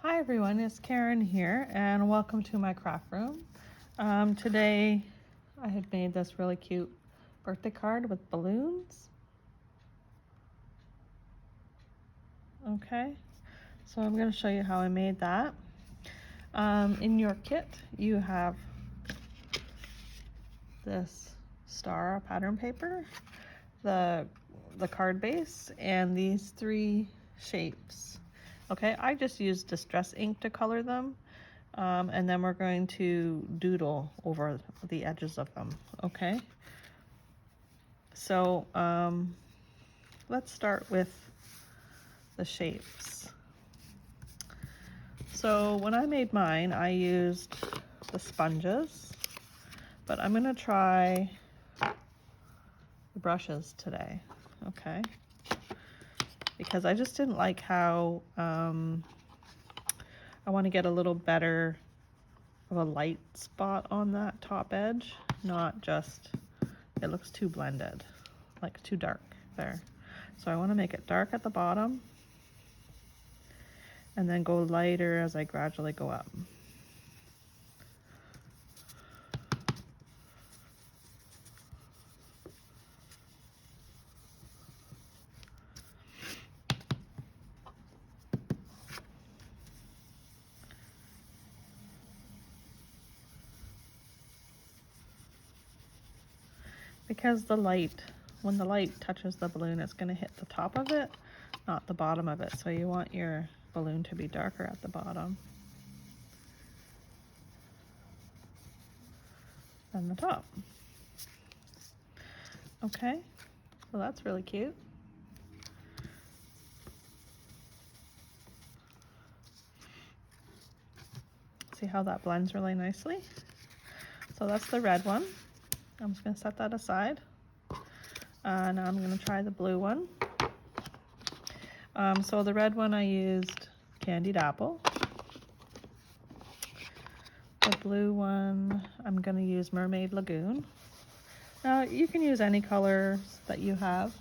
Hi everyone, it's Karen here and welcome to my craft room. Today I had made this really cute birthday card with balloons. Okay, so I'm going to show you how I made that. In your kit you have this star pattern paper, the card base, and these three shapes. Okay, I just used distress ink to color them. And then we're going to doodle over the edges of them, okay? So let's start with the shapes. So when I made mine, I used the sponges, but I'm gonna try the brushes today, okay? Because I just didn't like how I want to get a little better of a light spot on that top edge, not just, it looks too blended, like too dark there. So I want to make it dark at the bottom and then go lighter as I gradually go up. Because the light, when the light touches the balloon, it's going to hit the top of it, not the bottom of it. So you want your balloon to be darker at the bottom than the top. Okay, so that's really cute. See how that blends really nicely? So that's the red one. I'm just going to set that aside. Now I'm going to try the blue one. So the red one I used candied apple. The blue one I'm going to use Mermaid Lagoon. Now you can use any colors that you have.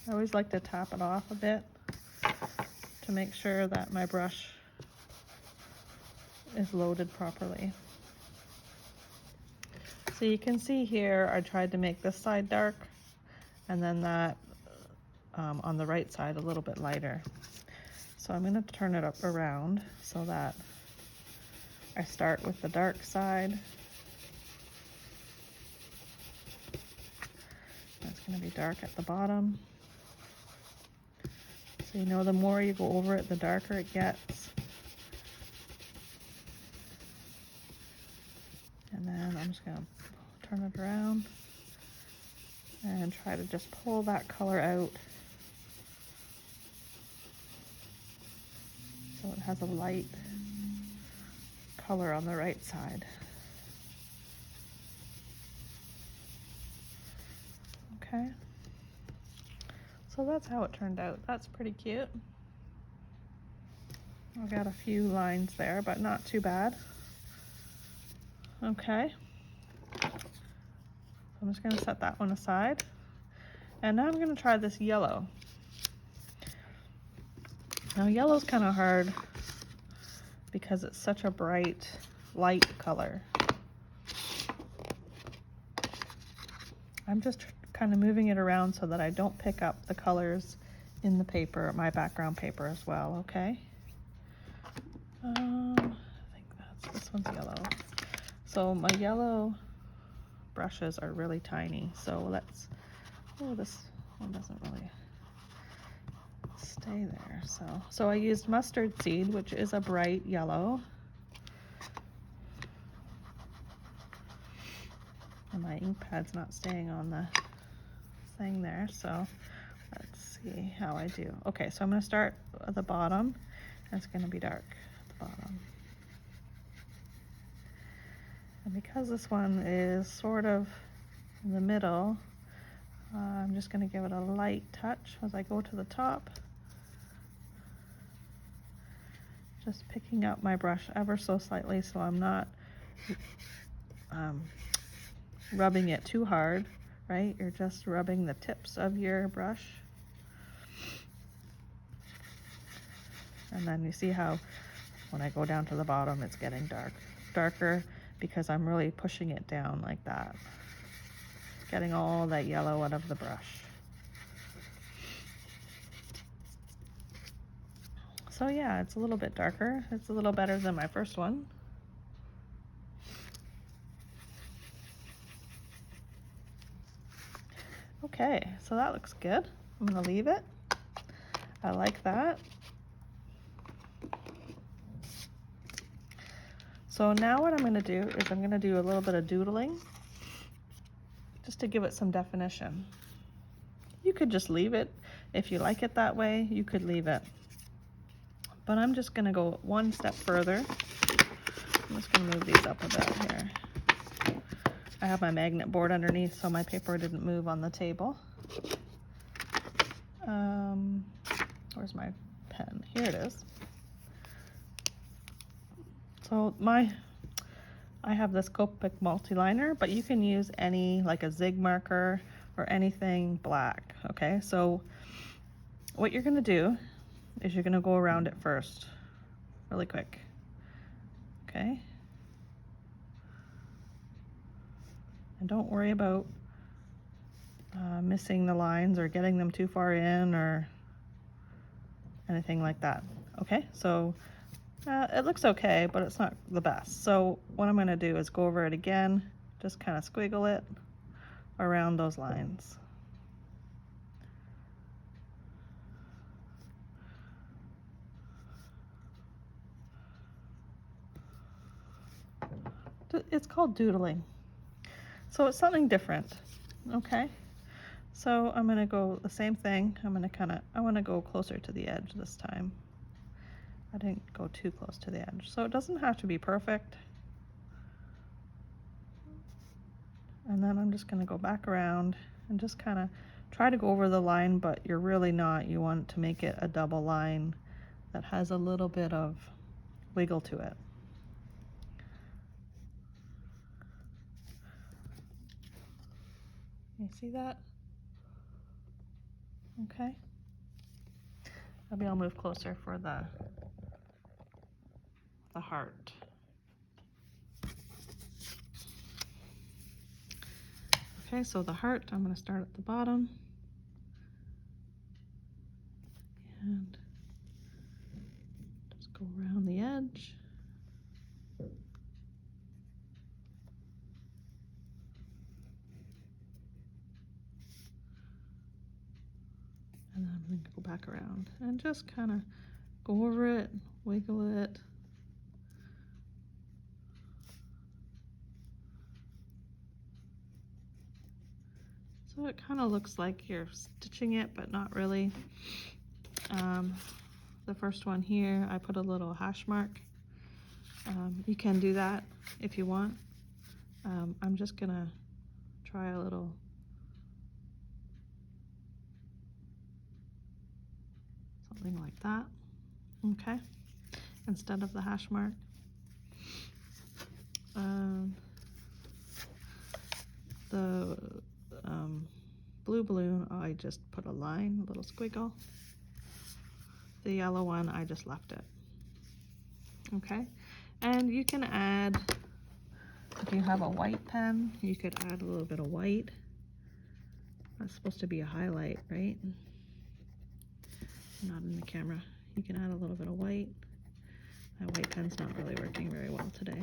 I always like to tap it off a bit to make sure that my brush is loaded properly. So you can see here I tried to make this side dark and then that on the right side a little bit lighter. So I'm going to turn it up around so that I start with the dark side. It's going to be dark at the bottom. So you know the more you go over it, the darker it gets. And then I'm just going to turn it around and try to just pull that color out so it has a light color on the right side. Okay, so that's how it turned out. That's pretty cute. I've got a few lines there, but not too bad. Okay, I'm just going to set that one aside. And now I'm going to try this yellow. Now yellow's kind of hard because it's such a bright, light color. I'm just kind of moving it around so that I don't pick up the colors in the paper, my background paper as well, okay? I think this one's yellow. So my yellow brushes are really tiny, so let's, oh, this one doesn't really stay there. So I used mustard seed, which is a bright yellow. And my ink pad's not staying on the thing there, so let's see how I do. Okay, so I'm going to start at the bottom, and it's going to be dark at the bottom. And because this one is sort of in the middle, I'm just going to give it a light touch as I go to the top. Just picking up my brush ever so slightly so I'm not rubbing it too hard, right? You're just rubbing the tips of your brush. And then you see how when I go down to the bottom, it's getting darker because I'm really pushing it down like that, getting all that yellow out of the brush. So yeah, it's a little bit darker. It's a little better than my first one. Okay, so that looks good. I'm gonna leave it. I like that. So now what I'm gonna do is I'm gonna do a little bit of doodling just to give it some definition. You could just leave it. If you like it that way, you could leave it. But I'm just gonna go one step further. I'm just gonna move these up a bit here. I have my magnet board underneath so my paper didn't move on the table. Where's my pen? Here it is. So I have this Copic multi-liner, but you can use any, like a Zig marker or anything black, okay? So what you're gonna do is you're gonna go around it first, really quick, okay? And don't worry about missing the lines or getting them too far in or anything like that, okay? So it looks okay, but it's not the best. So what I'm gonna do is go over it again, just kind of squiggle it around those lines. It's called doodling. So it's something different, okay? So I'm gonna go the same thing. I wanna go closer to the edge this time. I didn't go too close to the edge. So it doesn't have to be perfect. And then I'm just gonna go back around and just kind of try to go over the line, but you're really not. You want to make it a double line that has a little bit of wiggle to it. You see that? Okay. Maybe I'll move closer for the heart. Okay, so the heart, I'm going to start at the bottom and just go around the edge. And then I'm going to go back around and just kind of go over it, wiggle it. So it kind of looks like you're stitching it, but not really. The first one here, I put a little hash mark. You can do that if you want. I'm just gonna try a little something like that, okay, instead of the hash mark. The blue balloon, I just put a line, a little squiggle. The yellow one, I just left it, okay? And you can add, if you have a white pen, you could add a little bit of white. That's supposed to be a highlight, right? Not in the camera. You can add a little bit of white. My white pen's not really working very well today.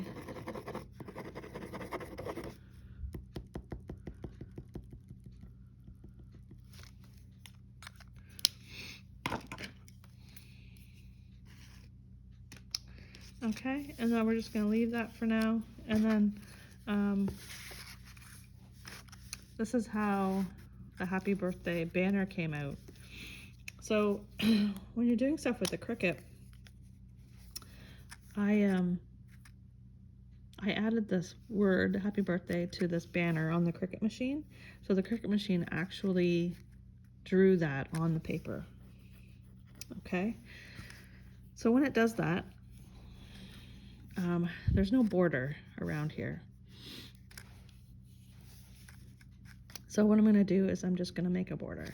Okay, and then we're just going to leave that for now. And then this is how the happy birthday banner came out. So when you're doing stuff with the Cricut, I added this word, happy birthday, to this banner on the Cricut machine. So the Cricut machine actually drew that on the paper. Okay, so when it does that, there's no border around here. So what I'm going to do is I'm just going to make a border.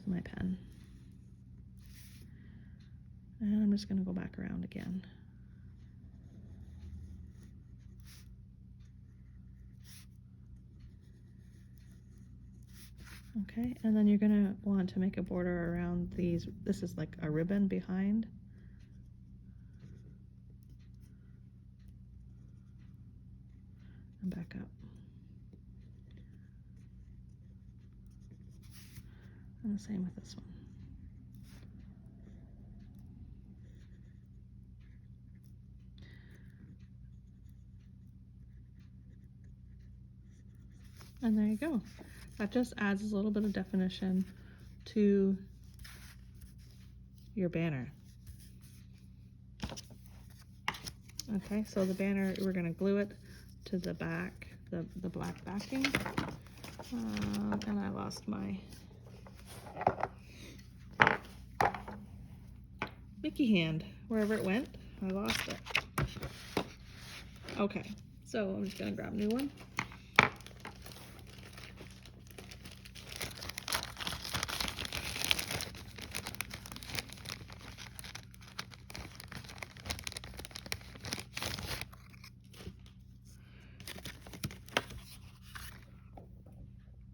my pen. And I'm just going to go back around again. Okay, and then you're going to want to make a border around these. This is like a ribbon behind. And back up. And the same with this one. And there you go. That just adds a little bit of definition to your banner. Okay, so the banner, we're going to glue it to the back, the black backing. And I lost my Mickey hand. Wherever it went, I lost it. Okay, so I'm just going to grab a new one.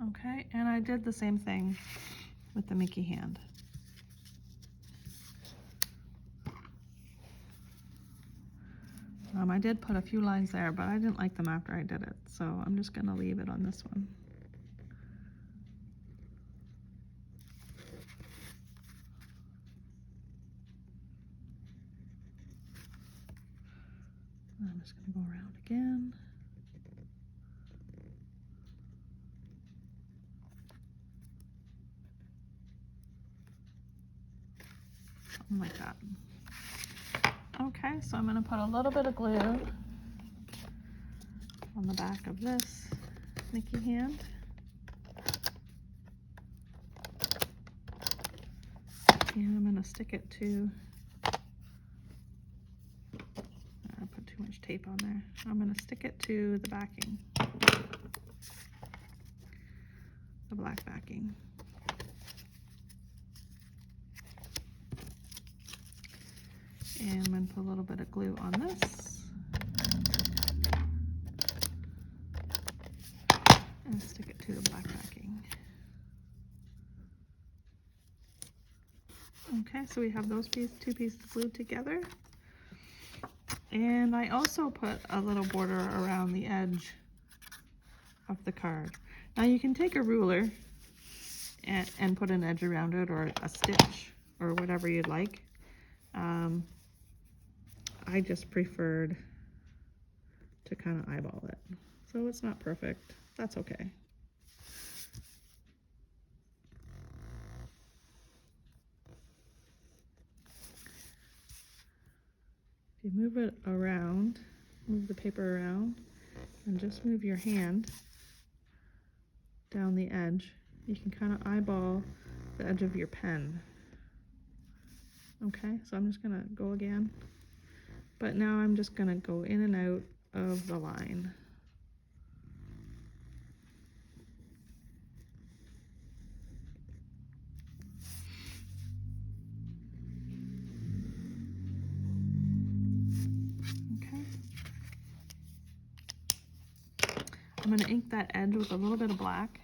Okay, and I did the same thing with the Mickey hand. I did put a few lines there, but I didn't like them after I did it, so I'm just going to leave it on this one. I'm just going to go around again. Something like that. Okay, so I'm going to put a little bit of glue on the back of this Mickey hand. And I'm going to stick it to, I put too much tape on there. I'm going to stick it to the backing, the black backing. And I'm going to put a little bit of glue on this. And stick it to the black backing. Okay, so we have those two pieces glued together. And I also put a little border around the edge of the card. Now you can take a ruler and put an edge around it, or a stitch, or whatever you'd like. I just preferred to kind of eyeball it. So it's not perfect. That's okay. If you move it around, move the paper around, and just move your hand down the edge, you can kind of eyeball the edge of your pen. Okay, so I'm just going to go again. But now I'm just going to go in and out of the line. Okay. I'm going to ink that edge with a little bit of black.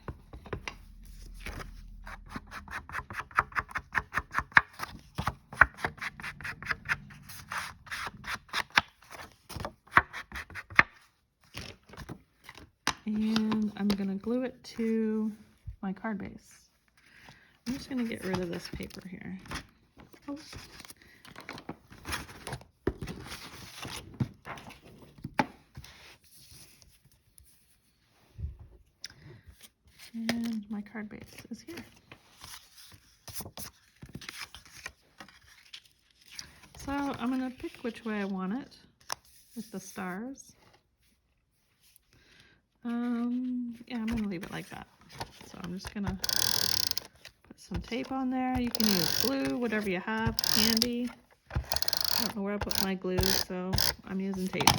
And I'm going to glue it to my card base. I'm just going to get rid of this paper here. Oh. And my card base is here. So I'm going to pick which way I want it with the stars. Yeah, I'm going to leave it like that. So I'm just going to put some tape on there. You can use glue, whatever you have handy. I don't know where I put my glue, so I'm using tape.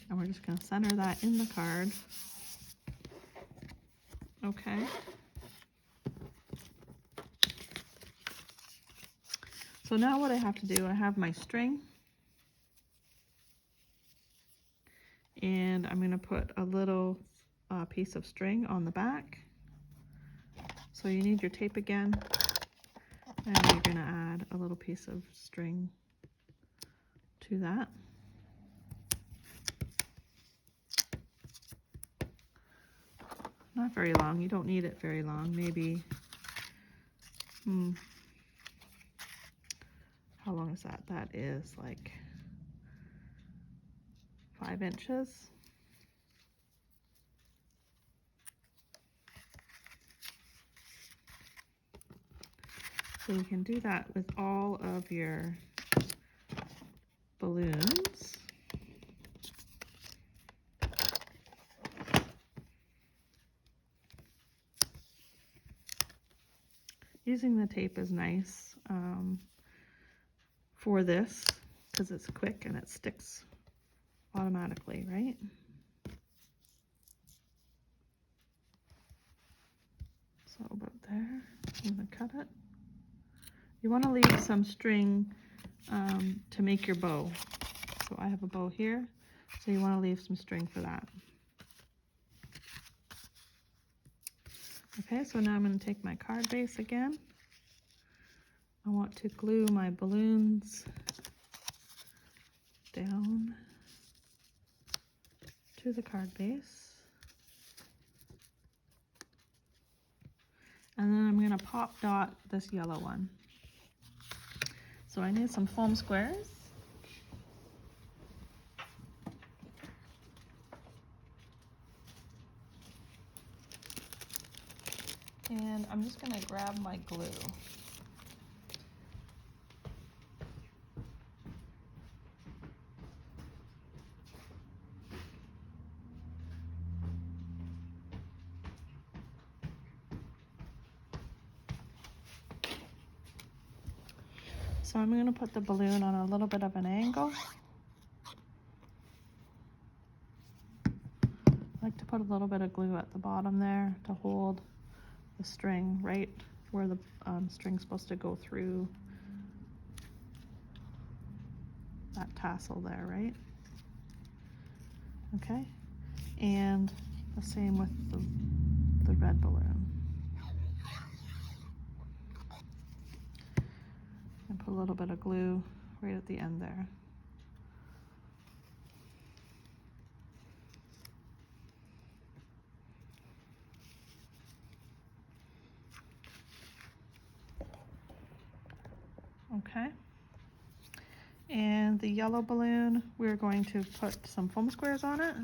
And we're just going to center that in the card. Okay. So now what I have to do, I have my string, and I'm going to put a little piece of string on the back. So you need your tape again, and you're going to add a little piece of string to that. Not very long, you don't need it very long, maybe, how long is that? That is like 5 inches. So you can do that with all of your balloons. Using the tape is nice for this because it's quick and it sticks automatically, right? So about there, I'm going to cut it. You want to leave some string to make your bow. So I have a bow here, so you want to leave some string for that. Okay, so now I'm going to take my card base again. I want to glue my balloons down to the card base. And then I'm going to pop dot this yellow one. So I need some foam squares. And I'm just going to grab my glue. So I'm going to put the balloon on a little bit of an angle. I like to put a little bit of glue at the bottom there to hold the string right where the string's supposed to go through that tassel there, right? Okay, and the same with the red balloon. And put a little bit of glue right at the end there. Okay, and the yellow balloon, we're going to put some foam squares on it.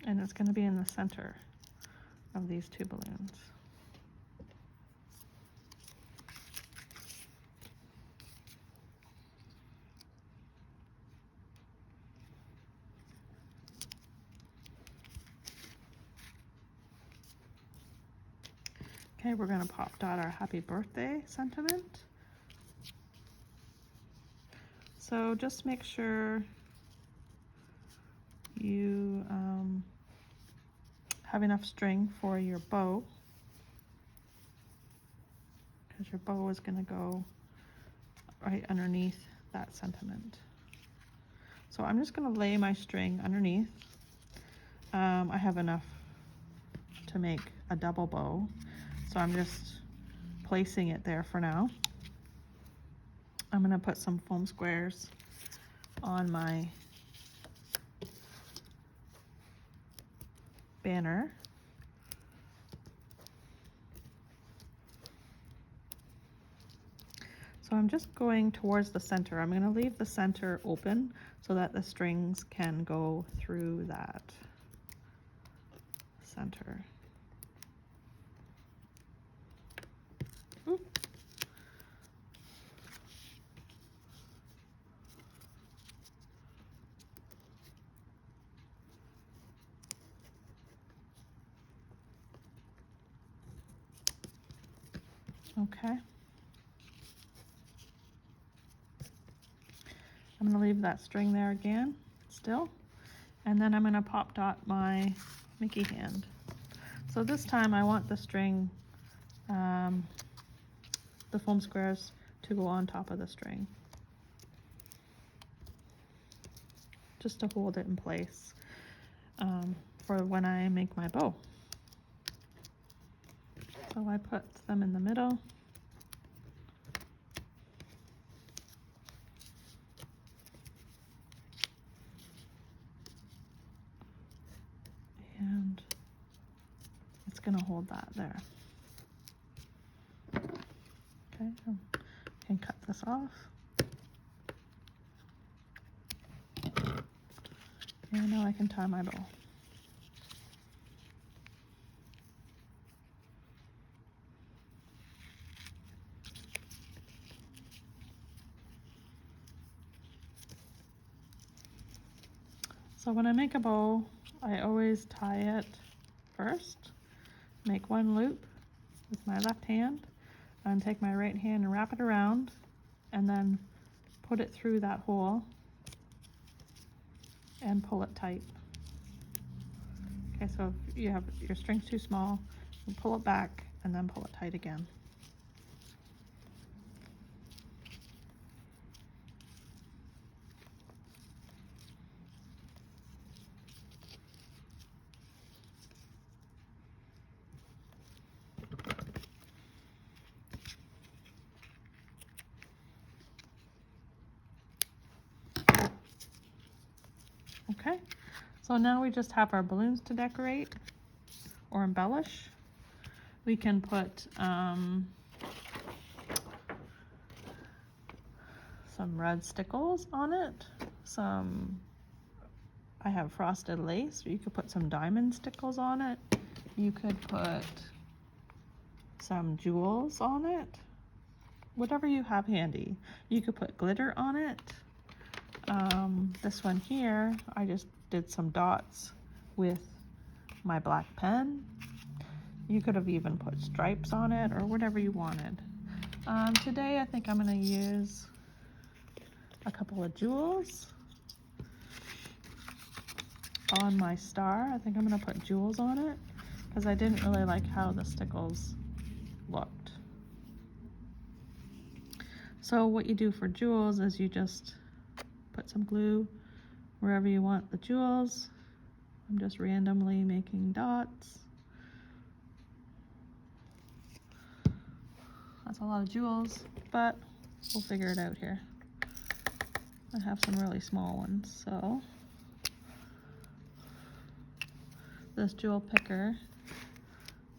And it's going to be in the center of these two balloons. Okay, we're going to pop dot our happy birthday sentiment. So just make sure you have enough string for your bow, because your bow is going to go right underneath that sentiment. So I'm just going to lay my string underneath. I have enough to make a double bow, so I'm just placing it there for now. I'm going to put some foam squares on my banner. So I'm just going towards the center. I'm going to leave the center open so that the strings can go through that center. Oop. Okay. I'm going to leave that string there again, still. And then I'm going to pop dot my Mickey hand. So this time I want the string, the foam squares to go on top of the string, just to hold it in place for when I make my bow. So I put them in the middle. And it's going to hold that there. Okay, I can cut this off. And now I can tie my bow. So when I make a bow, I always tie it first, make one loop with my left hand, and take my right hand and wrap it around, and then put it through that hole and pull it tight. Okay, so if you have your string's too small, you pull it back and then pull it tight again. Okay, so now we just have our balloons to decorate or embellish. We can put some red stickles on it. I have frosted lace. You could put some diamond stickles on it. You could put some jewels on it. Whatever you have handy. You could put glitter on it. This one here, I just did some dots with my black pen. You could have even put stripes on it or whatever you wanted. Today I think I'm going to use a couple of jewels on my star. I think I'm going to put jewels on it because I didn't really like how the stickles looked. So what you do for jewels is you just put some glue wherever you want the jewels. I'm just randomly making dots. That's a lot of jewels, but we'll figure it out here. I have some really small ones, so this jewel picker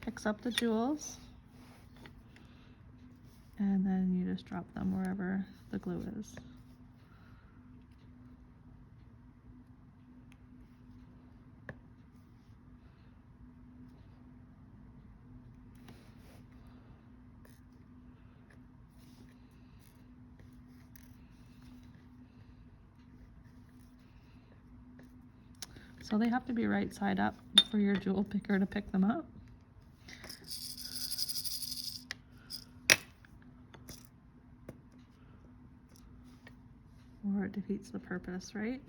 picks up the jewels and then you just drop them wherever the glue is. So they have to be right side up for your jewel picker to pick them up. Or it defeats the purpose, right?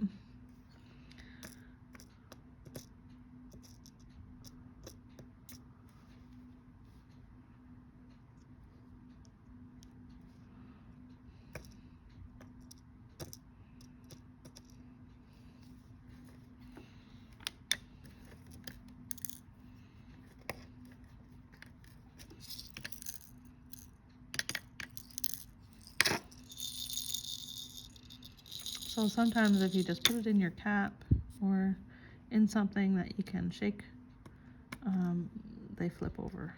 So sometimes if you just put it in your cap or in something that you can shake, they flip over.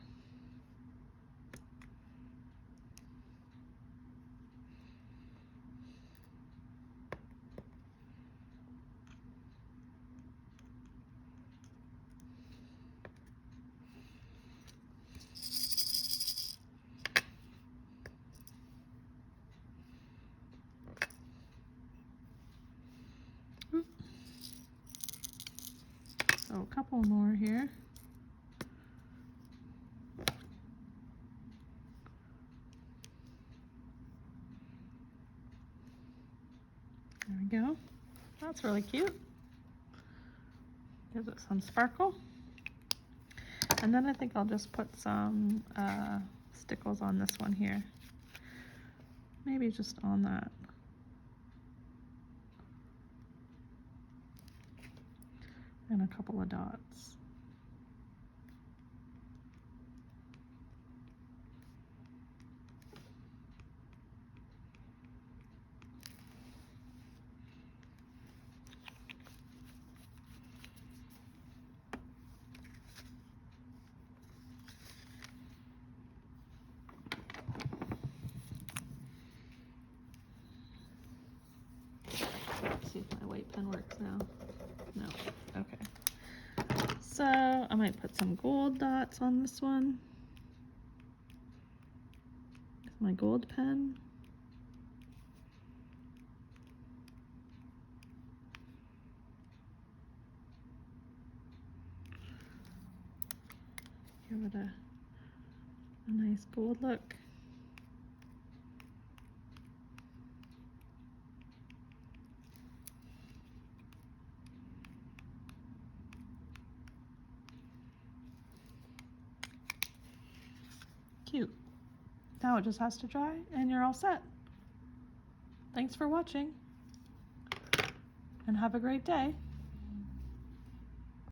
So a couple more here. That's really cute. Gives it some sparkle. And then I think I'll just put some stickles on this one here. Maybe just on that. And a couple of dots. Let's see if my white pen works now. No. Okay. So I might put some gold dots on this one with my gold pen. Give it a nice gold look. Cute. Now it just has to dry and you're all set. Thanks for watching and have a great day.